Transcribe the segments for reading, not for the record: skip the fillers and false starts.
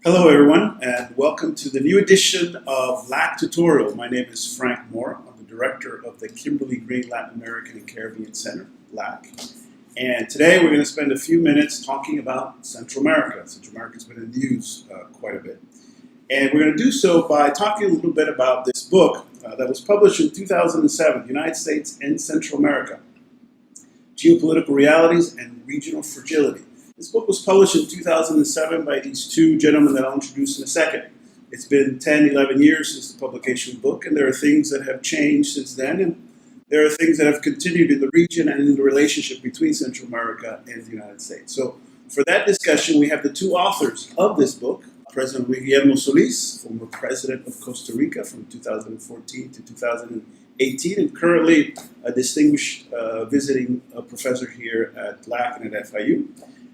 Hello everyone, and welcome to the new edition of LACC Tutorial. My name is Frank Mora. I'm the director of the Kimberly Green Latin American and Caribbean Center, LACC. And today we're going to spend a few minutes talking about Central America. Central America's been in the news quite a bit. And we're going to do so by talking a little bit about this book that was published in 2007, United States and Central America, Geopolitical Realities and Regional Fragility. This book was published in 2007 by these two gentlemen that I'll introduce in a second. It's been 10, 11 years since the publication of the book, and there are things that have changed since then, and there are things that have continued in the region and in the relationship between Central America and the United States. So for that discussion, we have the two authors of this book, President Guillermo Solís, former president of Costa Rica from 2014 to 2018, and currently a distinguished visiting professor here at LACC and at FIU.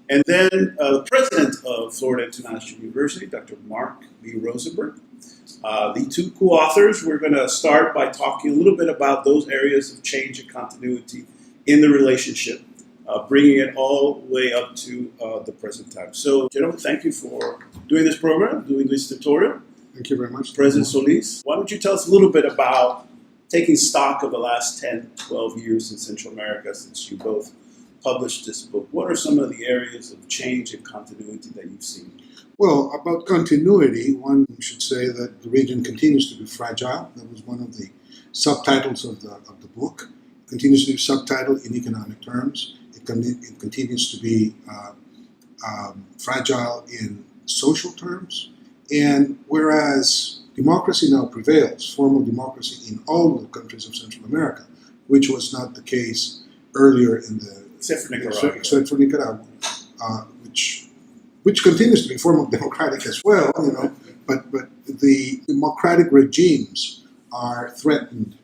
And then the president of Florida International University, Dr. Mark B. Rosenberg. The two co-authors, we're going to start by talking a little bit about those areas of change and continuity in the relationship, bringing it all the way up to the present time. So, gentlemen, thank you for doing this program, doing this tutorial. Thank you very much. President Solís, why don't you tell us a little bit about taking stock of the last 10, 12 years in Central America since you both published this book. What are some of the areas of change and continuity that you've seen? Well, about continuity, one should say that the region continues to be fragile. That was one of the subtitles of the book. It continues to be subtitled in economic terms. It continues to be fragile in social terms. And whereas democracy now prevails, formal democracy in all the countries of Central America, which was not the case earlier in the except for Nicaragua, which continues to be formal democratic as well, but the democratic regimes are threatened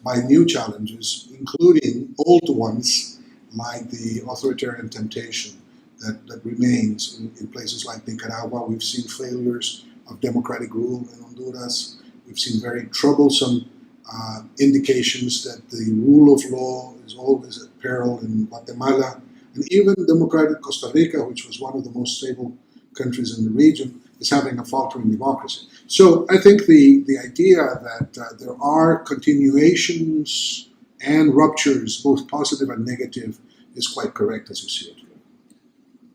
by new challenges, including old ones like the authoritarian temptation that remains in places like Nicaragua. We've seen failures of democratic rule in Honduras. We've seen very troublesome indications that the rule of law is always at peril in Guatemala, and even democratic Costa Rica, which was one of the most stable countries in the region, is having a faltering democracy. So I think the idea that there are continuations and ruptures, both positive and negative, is quite correct as you see it.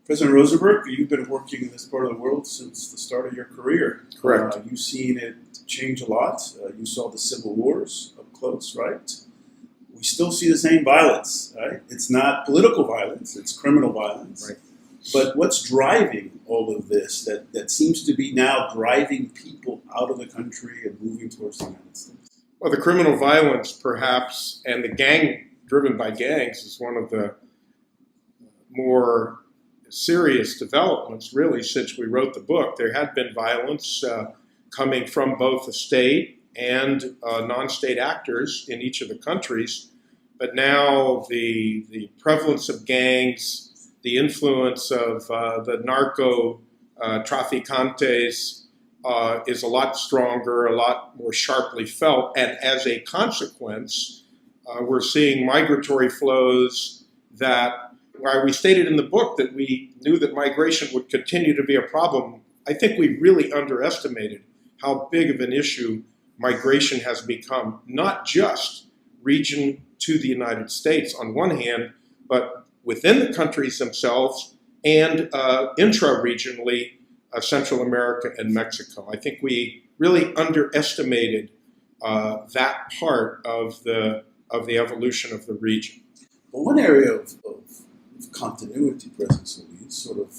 President Rosenberg, you've been working in this part of the world since the start of your career. Correct. You've seen it change a lot. You saw the civil wars up close, right? We still see the same violence, right? It's not political violence, it's criminal violence. Right. But what's driving all of this that seems to be now driving people out of the country and moving towards the United States? Well, the criminal violence, perhaps, and the gang driven by gangs is one of the more serious developments, really, since we wrote the book. There had been violence coming from both the state and non-state actors in each of the countries, but now the prevalence of gangs, the influence of the narco traficantes is a lot stronger, a lot more sharply felt, and as a consequence, we're seeing migratory flows that, while we stated in the book that we knew that migration would continue to be a problem, I think we really underestimated how big of an issue migration has become, not just region to the United States on one hand, but within the countries themselves and intra-regionally, Central America and Mexico. I think we really underestimated that part of the evolution of the region. Well, one area of continuity, President Solís, sort of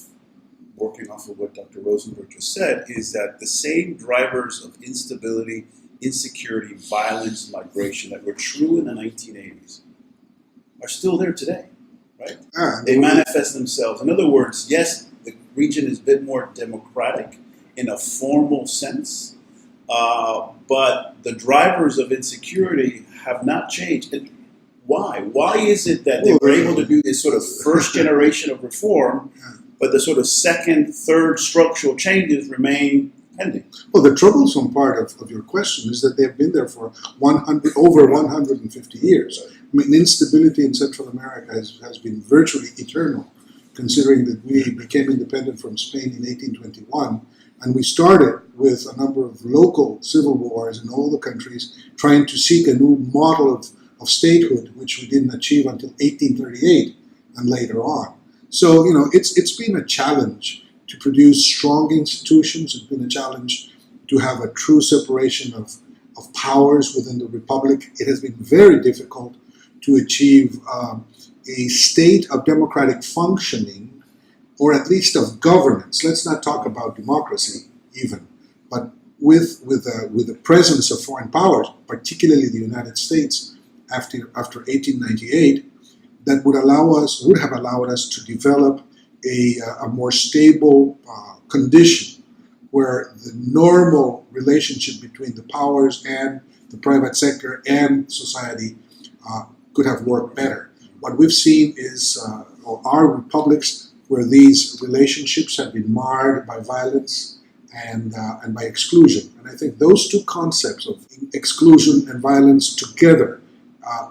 working off of what Dr. Rosenberg just said, is that the same drivers of instability, insecurity, violence, migration that were true in the 1980s are still there today, right? They manifest themselves. In other words, yes, the region is a bit more democratic in a formal sense, but the drivers of insecurity have not changed. And why? Why is it that they were able to do this sort of first generation of reform, but the sort of second, third structural changes remain pending? Well, the troublesome part of your question is that they've been there for over 150 years. I mean, instability in Central America has been virtually eternal, considering that we became independent from Spain in 1821, And we started with a number of local civil wars in all the countries, trying to seek a new model of statehood, which we didn't achieve until 1838 and later on. So, it's been a challenge to produce strong institutions. It's been a challenge to have a true separation of powers within the republic. It has been very difficult to achieve a state of democratic functioning, or at least of governance. Let's not talk about democracy even, but with the presence of foreign powers, particularly the United States after 1898, that would have allowed us to develop a more stable condition where the normal relationship between the powers and the private sector and society could have worked better. What we've seen is are republics where these relationships have been marred by violence and by exclusion. And I think those two concepts of exclusion and violence together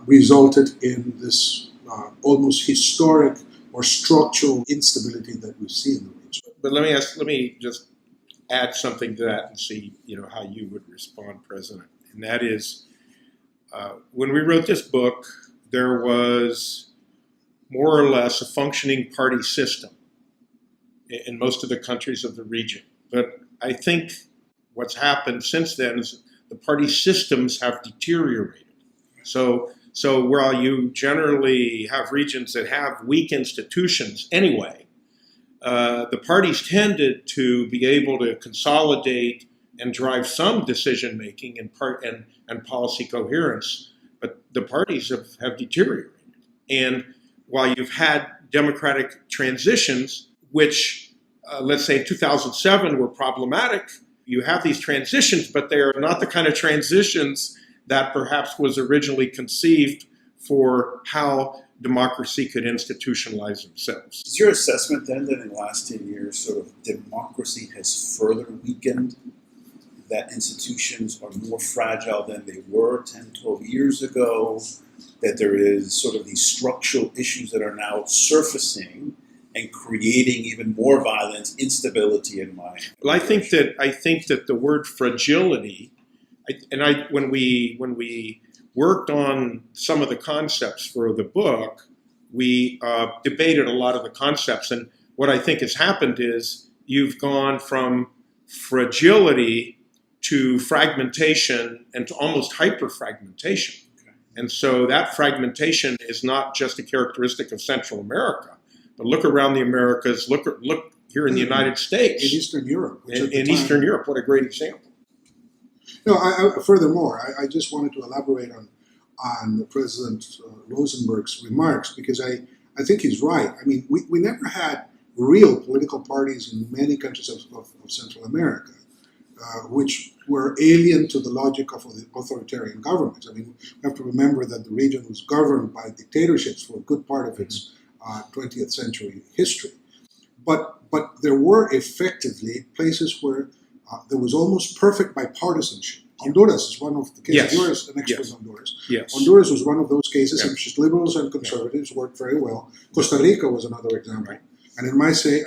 resulted in this almost historic or structural instability that we see in the region. But let me just add something to that and see, how you would respond, President. And that is, when we wrote this book, there was more or less a functioning party system in most of the countries of the region. But I think what's happened since then is the party systems have deteriorated. So while you generally have regions that have weak institutions anyway, the parties tended to be able to consolidate and drive some decision making and policy coherence, but the parties have deteriorated. And while you've had democratic transitions, which let's say in 2007 were problematic, you have these transitions, but they are not the kind of transitions that perhaps was originally conceived for how democracy could institutionalize themselves. Is your assessment then that in the last 10 years, sort of democracy has further weakened, that institutions are more fragile than they were 10, 12 years ago, that there is sort of these structural issues that are now surfacing and creating even more violence, instability in mind? Well, I think that the word fragility, when we worked on some of the concepts for the book, we debated a lot of the concepts. And what I think has happened is you've gone from fragility to fragmentation and to almost hyper-fragmentation. Okay. And so that fragmentation is not just a characteristic of Central America, but look around the Americas, look here in the United States. In Eastern Europe. In Eastern Europe, what a great example. No, furthermore, I just wanted to elaborate on President Rosenberg's remarks, because I think he's right. I mean, we never had real political parties in many countries of Central America, which were alien to the logic of authoritarian governments. I mean, we have to remember that the region was governed by dictatorships for a good part of its 20th century history. But there were effectively places where there was almost perfect bipartisanship. Honduras is one of the cases. Yes. You're an expert Yes. on Honduras. Yes. Honduras was one of those cases in Yeah. which liberals and conservatives worked very well. Costa Rica was another example. Right. And I might say,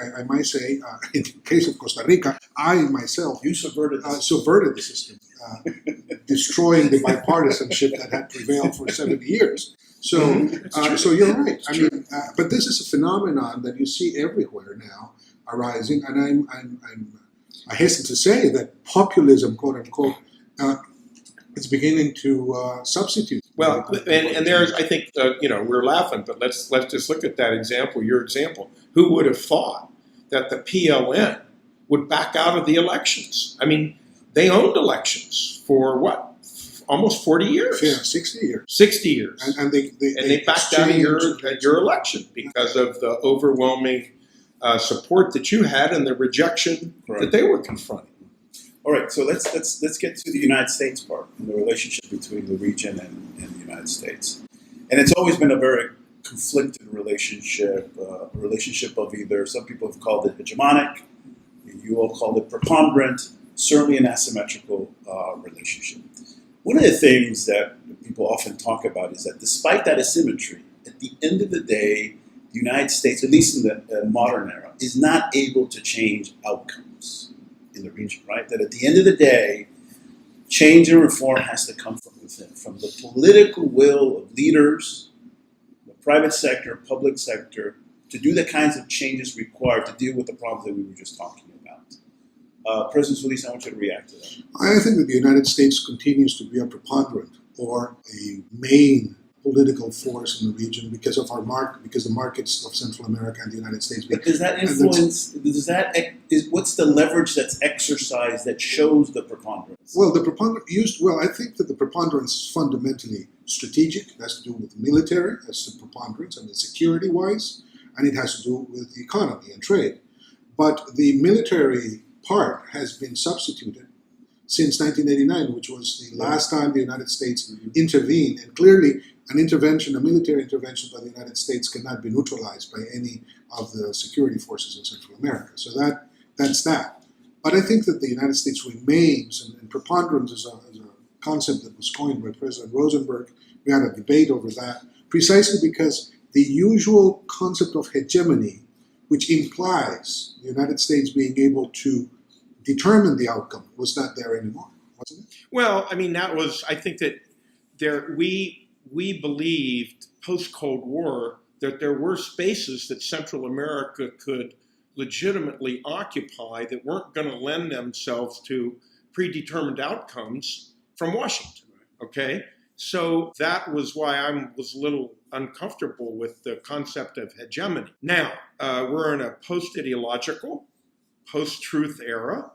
in the case of Costa Rica, I myself You subverted subverted the system, destroying the bipartisanship that had prevailed for 70 years. So, so you're right. I mean, but this is a phenomenon that you see everywhere now arising, and I hasten to say that populism, quote unquote, is beginning to substitute. Well, and there's, I think, we're laughing, but let's just look at that example, your example. Who would have thought that the PLN would back out of the elections? I mean, they owned elections for what? Almost 40 years. Yeah, 60 years. 60 years. And they backed out of your election because of the overwhelming support that you had and the rejection that they were confronting. All right, so let's get to the United States part and the relationship between the region and the United States. And it's always been a very conflicted relationship, a relationship of either, some people have called it hegemonic, you all called it preponderant, certainly an asymmetrical relationship. One of the things that people often talk about is that despite that asymmetry, at the end of the day, the United States, at least in the modern era, is not able to change outcomes in in the region, right? That at the end of the day, change and reform has to come from within, from the political will of leaders, the private sector, public sector, to do the kinds of changes required to deal with the problems that we were just talking about. President Solís, I want you to react to that. I think that the United States continues to be a preponderant or a main political force in the region because of because the markets of Central America and the United States. But does that influence? What's the leverage that's exercised that shows the preponderance? Well, I think that the preponderance is fundamentally strategic. It has to do with the military, that's the preponderance, and the security-wise, and it has to do with the economy and trade. But the military part has been substituted since 1989, which was the last time the United States intervened. And clearly, a military intervention by the United States cannot be neutralized by any of the security forces in Central America. So that's that. But I think that the United States remains, and preponderance is a concept that was coined by President Rosenberg. We had a debate over that, precisely because the usual concept of hegemony, which implies the United States being able to determine the outcome, was not there anymore, wasn't it? Well, I mean, I think that we believed post-Cold War that there were spaces that Central America could legitimately occupy that weren't going to lend themselves to predetermined outcomes from Washington, okay? So that was why I was a little uncomfortable with the concept of hegemony. Now, we're in a post-ideological, post-truth era,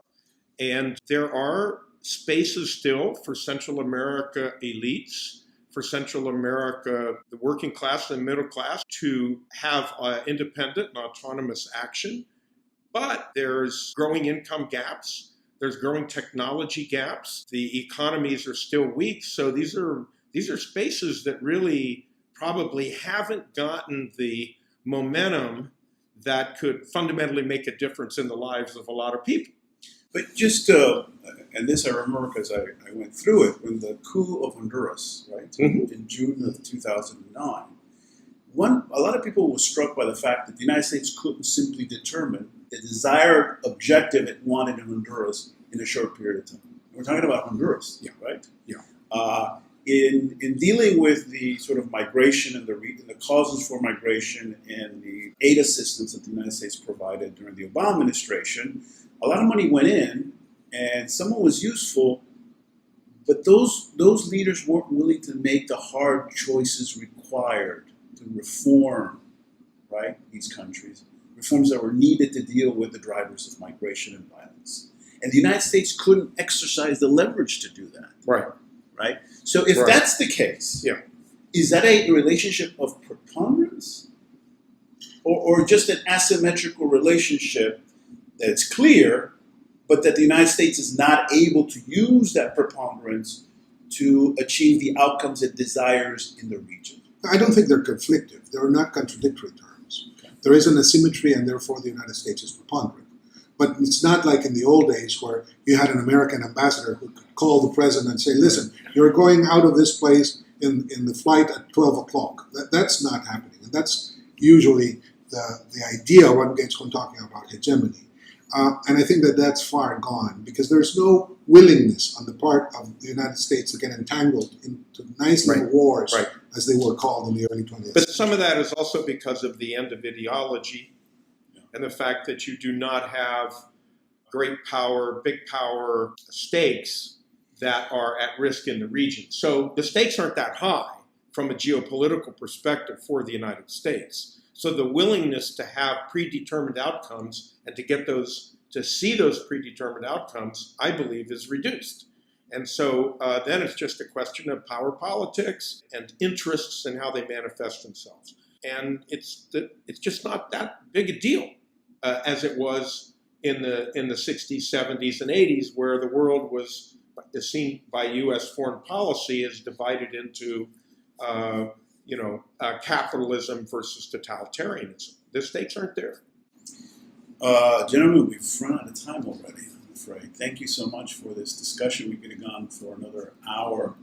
and there are spaces still for Central America elites, for Central America, the working class and middle class, to have independent and autonomous action. But there's growing income gaps. There's growing technology gaps. The economies are still weak. So these are spaces that really probably haven't gotten the momentum that could fundamentally make a difference in the lives of a lot of people. But just, and this I remember because I went through it, when the coup of Honduras, right, in June of 2009, a lot of people were struck by the fact that the United States couldn't simply determine the desired objective it wanted in Honduras in a short period of time. We're talking about Honduras, right? Yeah. In dealing with the sort of migration and the causes for migration and the aid assistance that the United States provided during the Obama administration, a lot of money went in, and some was useful, but those leaders weren't willing to make the hard choices required to reform, right, these countries, reforms that were needed to deal with the drivers of migration and violence. And the United States couldn't exercise the leverage to do that. Right? So if that's the case, is that a relationship of preponderance? Or just an asymmetrical relationship that's clear, but that the United States is not able to use that preponderance to achieve the outcomes it desires in the region? I don't think they're conflictive. They're not contradictory terms. Okay. There is an asymmetry, and therefore the United States is preponderant. But it's not like in the old days where you had an American ambassador who could call the president and say, listen, you're going out of this place in the flight at 12 o'clock. That's not happening. And that's usually the idea one gets when talking about hegemony. And I think that that's far gone because there's no willingness on the part of the United States to get entangled into nice little wars, as they were called in the early 20th century. But some of that is also because of the end of ideology and the fact that you do not have great power, big power stakes that are at risk in the region. So the stakes aren't that high from a geopolitical perspective for the United States. So the willingness to have predetermined outcomes and to see those predetermined outcomes, I believe, is reduced. And so then it's just a question of power politics and interests and how they manifest themselves. And it's just not that big a deal as it was in the 60s, 70s, and 80s, where the world was seen by U.S. foreign policy as divided into capitalism versus totalitarianism. The stakes aren't there. Gentlemen, we've run out of time already, I'm afraid. Thank you so much for this discussion. We could have gone for another hour.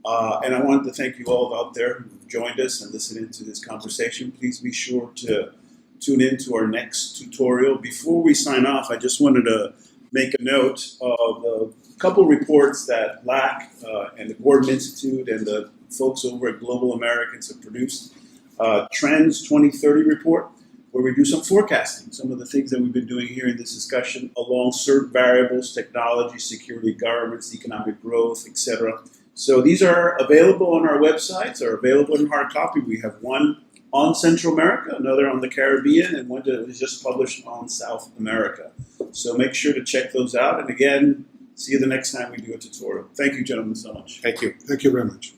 And I wanted to thank you all out there who've joined us and listened into this conversation. Please be sure to tune in to our next tutorial. Before we sign off, I just wanted to make a note of a couple reports that LACC and the Gordon Institute and the folks over at Global Americans have produced. Trends 2030 report, where we do some forecasting, some of the things that we've been doing here in this discussion along certain variables, technology, security, governments, economic growth, etc. So these are available on our websites, are available in hard copy. We have one on Central America, another on the Caribbean, and one that was just published on South America. So make sure to check those out. And again, see you the next time we do a tutorial. Thank you, gentlemen, so much. Thank you. Thank you very much.